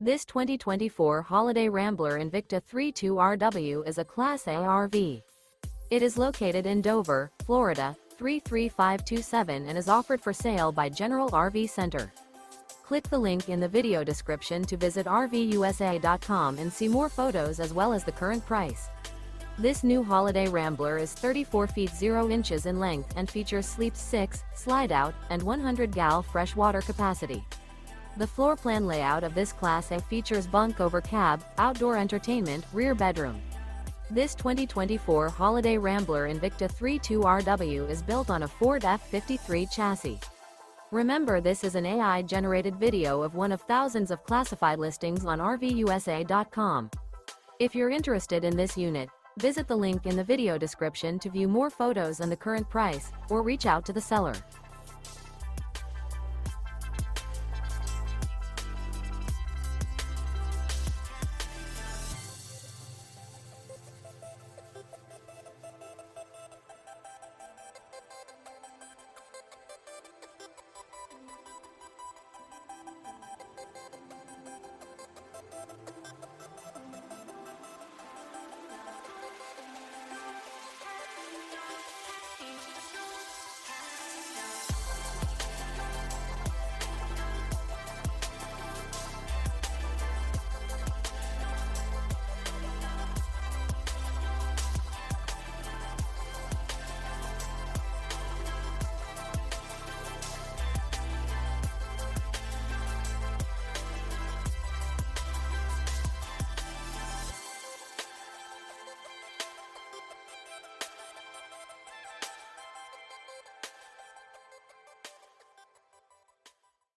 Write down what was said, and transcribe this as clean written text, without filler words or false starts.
This 2024 Holiday Rambler Invicta 32RW is a Class A RV. It is located in Dover, Florida, 33527 and is offered for sale by General RV Center. Click the link in the video description to visit RVUSA.com and see more photos as well as the current price. This new Holiday Rambler is 34 feet 0 inches in length and features Sleep 6, Slideout, and 100 gal freshwater capacity. The floor plan layout of this Class A features bunk over cab, outdoor entertainment, rear bedroom. This 2024 Holiday Rambler Invicta 32RW is built on a Ford F-53 chassis. Remember, this is an AI-generated video of one of thousands of classified listings on RVUSA.com. If you're interested in this unit, visit the link in the video description to view more photos and the current price, or reach out to the seller.